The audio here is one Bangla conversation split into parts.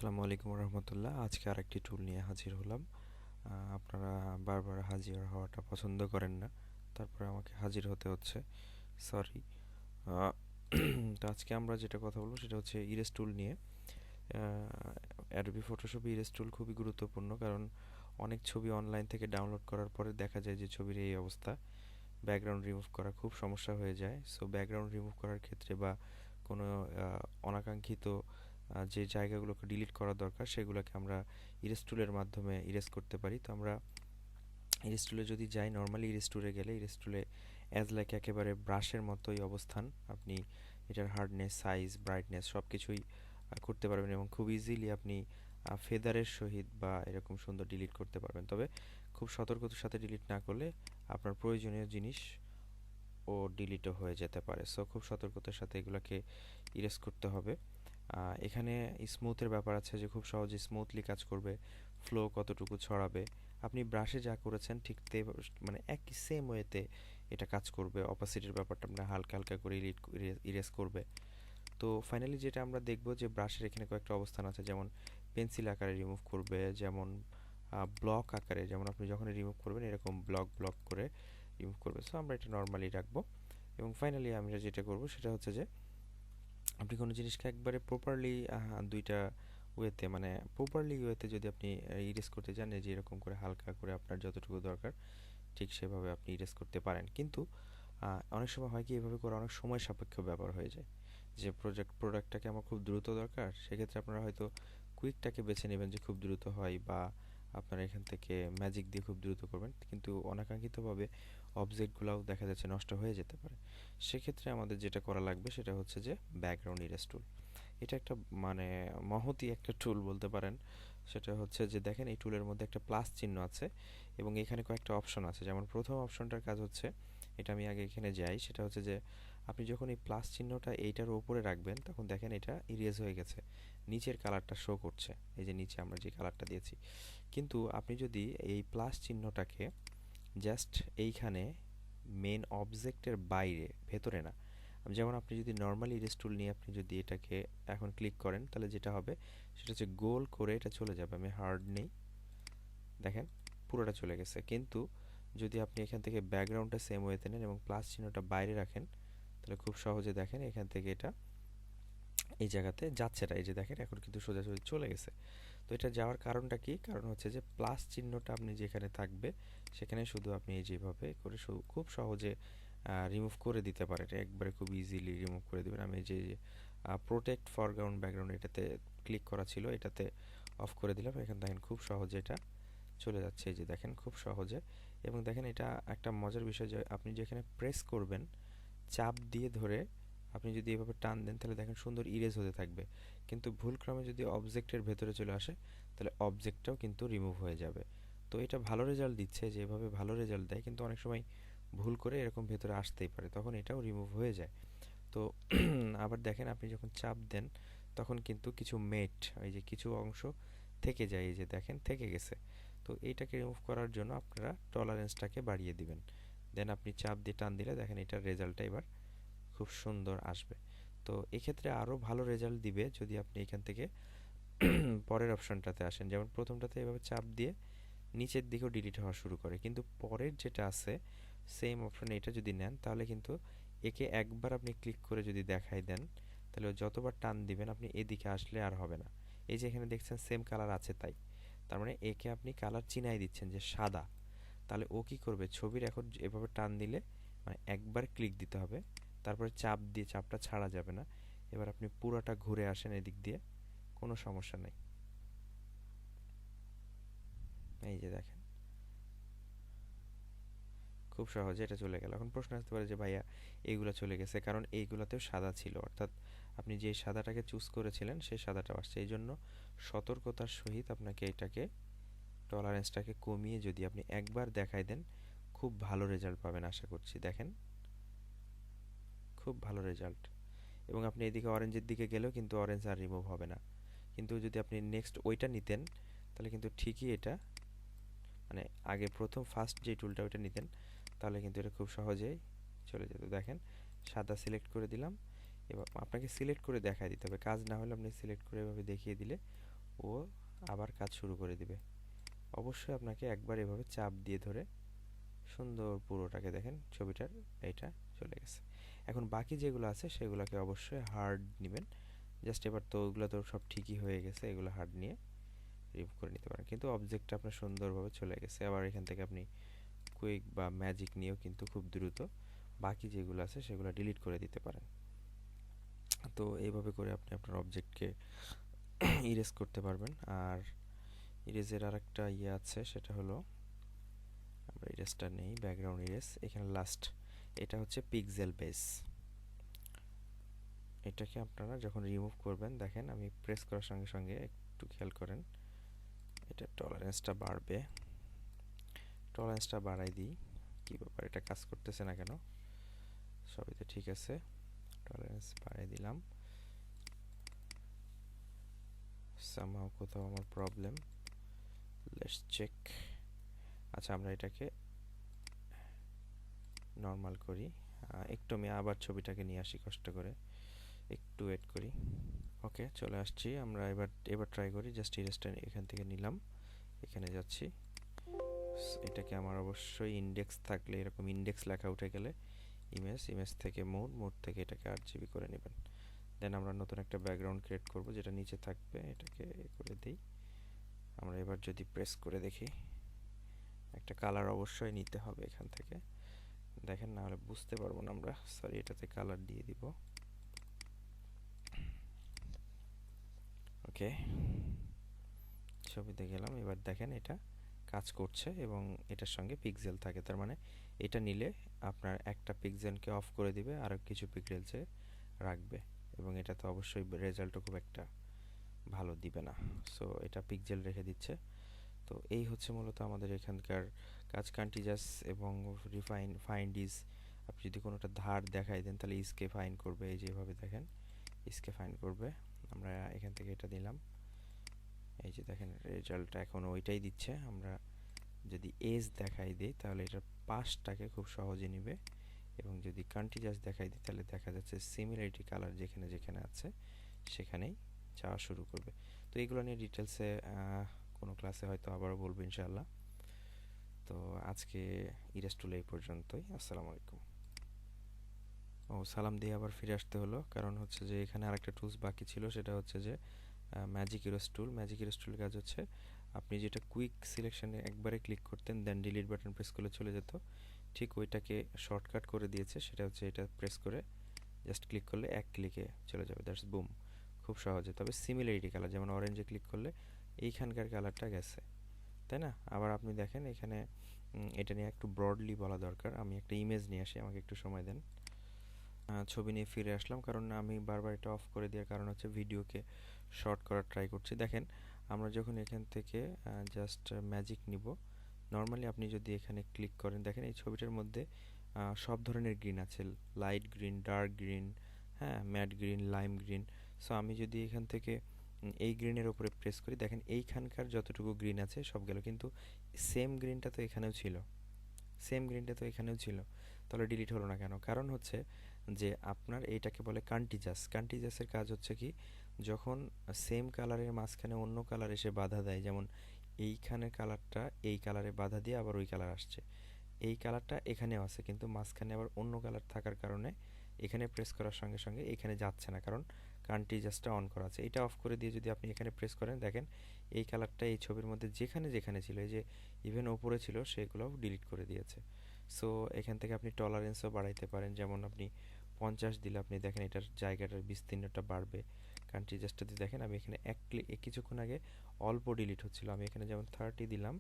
আসসালামু আলাইকুম রহমতুল্লাহ। আজকে আরেকটি টুল নিয়ে হাজির হলাম। আপনারা বারবার হাজির হওয়াটা পছন্দ করেন না, তারপরে আমাকে হাজির হতে হচ্ছে, সরি। তো আজকে আমরা যেটা কথা বলবো সেটা হচ্ছে ইরেজ টুল নিয়ে। অ্যাডোবি ফটোশপ ইরেজ টুল খুবই গুরুত্বপূর্ণ, কারণ অনেক ছবি অনলাইন থেকে ডাউনলোড করার পরে দেখা যায় যে ছবির এই অবস্থা, ব্যাকগ্রাউন্ড রিমুভ করা খুব সমস্যা হয়ে যায়। সো ব্যাকগ্রাউন্ড রিমুভ করার ক্ষেত্রে বা কোনো অনাকাঙ্ক্ষিত যে জায়গাগুলোকে ডিলিট করা দরকার সেগুলোকে আমরা ইরেজ টুলের মাধ্যমে ইরেজ করতে পারি। তো আমরা ইরেজ টুলে যদি যাই, নর্মালি ইরেজ টুলে গেলে ইরেজ টুলে অ্যাজ লাইক একেবারে ব্রাশের মতোই অবস্থান। আপনি এটার হার্ডনেস, সাইজ, ব্রাইটনেস সব কিছুই করতে পারবেন এবং খুব ইজিলি আপনি ফেদারের সহিত বা এরকম সুন্দর ডিলিট করতে পারবেন। তবে খুব সতর্কতার সাথে ডিলিট না করলে আপনার প্রয়োজনীয় জিনিস ও ডিলিটও হয়ে যেতে পারে। সো খুব সতর্কতার সাথে এগুলোকে ইরেজ করতে হবে। এখানে স্মুথের ব্যাপার আছে, যে খুব সহজে স্মুথলি কাজ করবে, ফ্লো কতটুকু ছড়াবে। আপনি ব্রাশে যা করেছেন ঠিক মানে একই সেম ওয়েতে এটা কাজ করবে। অপাসিটির ব্যাপারটা আমরা হালকা হালকা করে ইরেজ করবে। তো ফাইনালি যেটা আমরা দেখব যে ব্রাশের এখানে কয়েকটা অবস্থান আছে, যেমন পেন্সিল আকারে রিমুভ করবে, যেমন ব্লক আকারে, যেমন আপনি যখন রিমুভ করবেন এরকম ব্লক ব্লক করে রিমুভ করবে। সো আমরা এটা নর্মালি রাখবো এবং ফাইনালি আমরা যেটা করব সেটা হচ্ছে যে আপনি কোনো জিনিসকে একবারে প্রপারলি দুইটা ওয়েতে, মানে প্রপারলি ওয়েতে যদি আপনি ইরেজ করতে চান, যে এরকম করে হালকা করে আপনার যতটুকু দরকার ঠিক সেভাবে আপনি ইরেজ করতে পারেন। কিন্তু অনেক সময় হয় কি, এভাবে করা অনেক সময় সাপেক্ষ ব্যাপার হয়ে যায়। যে প্রোডাক্টটাকে আমার খুব দ্রুত দরকার, সেক্ষেত্রে আপনারা হয়তো কুইকটাকে বেছে নেবেন যে খুব দ্রুত হয়, বা আপনারা এখান থেকে ম্যাজিক দিয়ে খুব দ্রুত করবেন, কিন্তু অনাকাঙ্ক্ষিতভাবে অবজেক্টগুলোও দেখা যাচ্ছে নষ্ট হয়ে যেতে পারে। সেক্ষেত্রে আমাদের যেটা করা লাগবে সেটা হচ্ছে যে ব্যাকগ্রাউন্ড ইরেজ টুল। এটা একটা মানে মহতী একটা টুল বলতে পারেন। সেটা হচ্ছে যে দেখেন, এই টুলের মধ্যে একটা প্লাস চিহ্ন আছে এবং এখানে কয়েকটা অপশন আছে। যেমন প্রথম অপশনটার কাজ হচ্ছে, এটা আমি আগে এখানে যাই, সেটা হচ্ছে যে আপনি যখন এই প্লাস চিহ্নটা এইটার উপরে রাখবেন তখন দেখেন এটা ইরেজ হয়ে গেছে, নিচের কালারটা শো করছে, এই যে নিচে আমরা যে কালারটা দিয়েছি। কিন্তু আপনি যদি এই প্লাস চিহ্নটাকে জাস্ট এইখানে মেন অবজেক্টের বাইরে, ভেতরে না, যেমন আপনি যদি নর্মাল ইরেজ টুল নিয়ে আপনি যদি এটাকে এখন ক্লিক করেন, তাহলে যেটা হবে সেটা হচ্ছে গোল করে এটা চলে যাবে। আমি হার্ড নেই, দেখেন পুরোটা চলে গেছে। কিন্তু যদি আপনি এখান থেকে ব্যাকগ্রাউন্ডটা সেম ওয়েতে নেন এবং প্লাস চিহ্নটা বাইরে রাখেন, তাহলে খুব সহজে দেখেন এখান থেকে এটা এই জায়গাতে যাচ্ছে না। এই যে দেখেন এখন কিন্তু সোজাসুজি চলে গেছে। তো এটা যাওয়ার কারণটা কি? কারণ হচ্ছে যে প্লাস চিহ্নটা আপনি যেখানে থাকবে সেখানে শুধু আপনি এই যেভাবে করে খুব সহজে রিমুভ করে দিতে পারেন, একবারে খুব ইজিলি রিমুভ করে দেবেন। আমি যে প্রোটেক্ট ফরগ্রাউন্ড ব্যাকগ্রাউন্ড এটাতে ক্লিক করা ছিল, এটাতে অফ করে দিলাম। এখানে দেখেন খুব সহজে এটা চলে যাচ্ছে, এই যে দেখেন খুব সহজে। এবং দেখেন এটা একটা মজার বিষয় যে আপনি যেখানে প্রেস করবেন, চাপ দিয়ে ধরে আপনি যদি এভাবে টান দেন তাহলে দেখেন সুন্দর ইরেজ হতে থাকবে। কিন্তু ভুলক্রমে যদি অবজেক্টের ভেতরে চলে আসে তাহলে অবজেক্টটাও কিন্তু রিমুভ হয়ে যাবে। তো এটা ভালো রেজাল্ট দিচ্ছে, যে এভাবে ভালো রেজাল্ট দেয়, কিন্তু অনেক সময় ভুল করে এরকম ভেতরে আসতেই পারে, তখন এটাও রিমুভ হয়ে যায়। তো আবার দেখেন আপনি যখন চাপ দেন তখন কিন্তু কিছু মেট, এই যে কিছু অংশ থেকে যায়, এই যে দেখেন থেকে গেছে। তো এইটাকে রিমুভ করার জন্য আপনারা টলারেন্সটাকে বাড়িয়ে দিবেন, দেন আপনি চাপ দিয়ে টান দিলে দেখেন এটার রেজাল্টটা এবার খুব সুন্দর আসবে। তো এক্ষেত্রে আরও ভালো রেজাল্ট দিবে যদি আপনি এখান থেকে পরের অপশনটাতে আসেন। যেমন প্রথমটাতে এভাবে চাপ দিয়ে নিচের দিকেও ডিলিট হওয়া শুরু করে, কিন্তু পরের যেটা আছে সেম অপশন, এটা যদি নেন তাহলে কিন্তু একে একবার আপনি ক্লিক করে যদি দেখাই দেন, তাহলে যতবার টান দিবেন আপনি এদিকে আসলে আর হবে না। এই যে এখানে দেখছেন সেম কালার আছে, তাই তার মানে একে আপনি কালার চিনাই দিচ্ছেন যে সাদা। তাহলে ও কি করবে, ছবির এখন এভাবে টান দিলে মানে একবার ক্লিক দিতে হবে, তারপরে চাপ দিয়ে চাপটা ছাড়া যাবে না। এবার আপনি পুরোটা ঘুরে আসেন এদিক দিয়ে, কোনো সমস্যা নেই। এই যে দেখেন খুব সহজে এটা চলে গেল। এখন প্রশ্ন আসতে পারে যে ভাইয়া এইগুলা চলে গেছে, কারণ এইগুলাতেও সাদা ছিল, অর্থাৎ আপনি যে সাদাটাকে চুজ করেছিলেন সেই সাদাটাও আসছে। এই জন্য সতর্কতার সহিত আপনাকে এটাকে টলারেন্সটাকে কমিয়ে যদি আপনি একবার দেখাই দেন, খুব ভালো রেজাল্ট পাবেন আশা করছি। দেখেন খুব ভালো রেজাল্ট। এবং আপনি এদিকে অরেঞ্জের দিকে গেলেও কিন্তু অরেঞ্জ আর রিমুভ হবে না। কিন্তু যদি আপনি নেক্সট ওইটা নিতেন তাহলে কিন্তু ঠিকই এটা, মানে আগে প্রথম ফার্স্ট যে টুলটা ওইটা নিতেন তাহলে কিন্তু এটা খুব সহজেই চলে যেত। দেখেন সাদা সিলেক্ট করে দিলাম, এবার আপনাকে সিলেক্ট করে দেখায় দিতে হবে, কাজ না হলে আপনি সিলেক্ট করে এভাবে দেখিয়ে দিলে ও আবার কাজ শুরু করে দিবে। অবশ্যই আপনাকে একবার এভাবে চাপ দিয়ে ধরে সুন্দর পুরোটাকে দেখেন ছবিটার এইটা চলে গেছে। এখন বাকি যেগুলো আছে সেগুলোকে অবশ্যই হার্ড নেবেন। জাস্ট এবার তো ওগুলো তো সব ঠিকই হয়ে গেছে, এগুলো হার্ড নিয়ে রিমুভ করে নিতে পারেন, কিন্তু অবজেক্টটা আপনার সুন্দরভাবে চলে গেছে। আবার এখান থেকে আপনি কুইক বা ম্যাজিক নিয়েও কিন্তু খুব দ্রুত বাকি যেগুলো আছে সেগুলো ডিলিট করে দিতে পারেন। তো এইভাবে করে আপনি আপনার অবজেক্টকে ইরেজ করতে পারবেন। আর ইরেজের আরেকটা ইয়ে আছে, সেটা হলো আমরা ইরেজটা নেই, ব্যাকগ্রাউন্ড ইরেজ। এখানে লাস্ট এটা হচ্ছে পিক্সেল বেস। এটাকে আপনারা যখন রিমুভ করবেন দেখেন আমি প্রেস করার সঙ্গে সঙ্গে একটু খেয়াল করেন এটা টলারেন্সটা বাড়বে। টলারেন্সটা বাড়াই দিই, কী ব্যাপার এটা কাজ করতেছে না কেন? সবই তো ঠিক আছে, টলারেন্স বাড়াই দিলাম। সামহাও কোথাও আমার প্রবলেম, লেটস চেক। আচ্ছা আমরা এটাকে নর্মাল করি। একটু আমি আবার ছবিটাকে নিয়ে আসি কষ্ট করে, একটু ওয়েট করি। ওকে চলে আসছি, আমরা এবার এবার ট্রাই করি। জাস্ট ইরেজটা এখান থেকে নিলাম, এখানে যাচ্ছি। এটাকে আমার অবশ্যই ইন্ডেক্স থাকলে, এরকম ইন্ডেক্স লেখা উঠে গেলে ইমেজ, ইমেজ থেকে মোড, মোড থেকে এটাকে 8 GB করে নেবেন। দেন আমরা নতুন একটা ব্যাকগ্রাউন্ড ক্রিয়েট করব যেটা নিচে থাকবে, এটাকে করে দিই। আমরা এবার যদি প্রেস করে দেখি, একটা কালার অবশ্যই নিতে হবে এখান থেকে, দেখেন না হলে বুঝতে পারবো না আমরা। সরি, এটাতে কালার দিয়ে দিব। ওকে ছবিতে গেলাম, এবার দেখেন এটা কাজ করছে এবং এটার সঙ্গে পিক্সেল থাকে, তার মানে এটা নিলে আপনার একটা পিক্সেলকে অফ করে দিবে আর কিছু পিক্সেলসে রাখবে, এবং এটা তো অবশ্যই রেজাল্টও খুব একটা ভালো দিবে না। সো এটা পিক্সেল রেখে দিচ্ছে। তো এই হচ্ছে মূলত আমাদের এখানকার কাজ। কান্টিজাস এবং রিফাইন, ফাইন্ড ইজ, আপনি যদি কোনোটা ধার দেখাই দেন তাহলে ইসকে ফাইন করবে, এই যেভাবে দেখেন ইসকে ফাইন করবে। আমরা এখান থেকে এটা দিলাম, এই যে দেখেন রেজাল্টটা এখন ওইটাই দিচ্ছে। আমরা যদি এজ দেখাই দিই তাহলে এটার পাশটাকে খুব সহজে নিবে, এবং যদি কান্টিজাস দেখাই দিই তাহলে দেখা যাচ্ছে সিমিলারিটি কালার যেখানে যেখানে আছে সেখানেই যাওয়া শুরু করবে। তো এইগুলো নিয়ে ডিটেলসে কোনো ক্লাসে হয়তো আবারও বলবো ইনশাআল্লাহ। তো আজকে ইরেজ টুল এই পর্যন্তই। আসসালামু আলাইকুম। ও সালাম দিয়ে আবার ফিরে আসতে হলো, কারণ হচ্ছে যে এখানে আরেকটা টুলস বাকি ছিল, সেটা হচ্ছে যে ম্যাজিক ইরেজ টুল। ম্যাজিক ইরেজ টুলের কাজ হচ্ছে আপনি যেটা কুইক সিলেকশনে একবারে ক্লিক করতেন দেন ডিলিট বাটন প্রেস করলে চলে যেত, ঠিক ওইটাকে শর্টকাট করে দিয়েছে। সেটা হচ্ছে এটা প্রেস করে জাস্ট ক্লিক করলে এক ক্লিকে চলে যাবে, দ্যাটস বুম, খুব সহজে। তবে সিমিলারিটি কালার, যেমন অরেঞ্জে ক্লিক করলে এইখানকার কালারটা গেছে, তাই না? আবার আপনি দেখেন এখানে এটা নিয়ে একটু ব্রডলি বলা দরকার। আমি একটা ইমেজ নিয়ে আসি, আমাকে একটু সময় দেন। ছবি নিয়ে ফিরে আসলাম, কারণ আমি বারবার এটা অফ করে দেওয়ার কারণ হচ্ছে ভিডিওকে শর্ট করার ট্রাই করছি। দেখেন আমরা যখন এখান থেকে জাস্ট ম্যাজিক নিব, নর্মালি আপনি যদি এখানে ক্লিক করেন দেখেন এই ছবিটার মধ্যে সব ধরনের গ্রিন আছে, লাইট গ্রিন, ডার্ক গ্রিন, হ্যাঁ mat green, lime green. So আমি যদি এখান থেকে এই গ্রিনের উপরে প্রেস করি, দেখেন এইখানকার যতটুকু গ্রিন আছে সব গেল, কিন্তু সেম গ্রিনটা তো এখানেও ছিল, সেম গ্রিনটা তো এখানেও ছিল, তাহলে ডিলিট হলো না কেন? কারণ হচ্ছে যে আপনার এইটাকে বলে কান্টিজাস। কান্টিজাসের কাজ হচ্ছে কি, যখন সেম কালারের মাঝখানে অন্য কালার এসে বাধা দেয়, যেমন এইখানের কালারটা এই কালারে বাধা দিয়ে আবার ওই কালার আসছে, এই কালারটা এখানেও আছে কিন্তু মাঝখানে আবার অন্য কালার থাকার কারণে এখানে প্রেস করার সঙ্গে সঙ্গে এখানে যাচ্ছে না, কারণ কান্টিজাসটা অন করা আছে। এটা অফ করে দিয়ে যদি আপনি এখানে প্রেস করেন দেখেন এই কালারটা এই ছবির মধ্যে যেখানে যেখানে ছিল, এই যে ইভেন ওপরে ছিল সেগুলোও ডিলিট করে দিয়েছে। সো এখান থেকে আপনি টলারেন্সও বাড়াইতে পারেন, যেমন আপনি 50 দিলে আপনি দেখেন এটার জায়গাটার বিস্তীর্ণটা বাড়বে। কান্ট্রি জাস্টটাতে দেখেন আমি এখানে এক ক্লিক, কিছুক্ষণ আগে অল্প ডিলিট হচ্ছিল, আমি এখানে যেমন 30 দিলাম,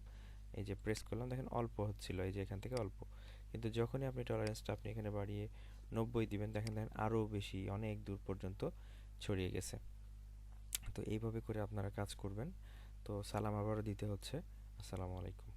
এই যে প্রেস করলাম দেখেন অল্প হচ্ছিল, এই যে এখান থেকে অল্প, কিন্তু যখনই আপনি টলারেন্সটা আপনি এখানে বাড়িয়ে 90 দিবেন দেখেন দেখেন আরও বেশি অনেক দূর পর্যন্ত ছড়িয়ে গেছে। তো এইভাবে করে আপনারা কাজ করবেন। তো সালাম আবারও দিতে হচ্ছে। আসসালামু আলাইকুম।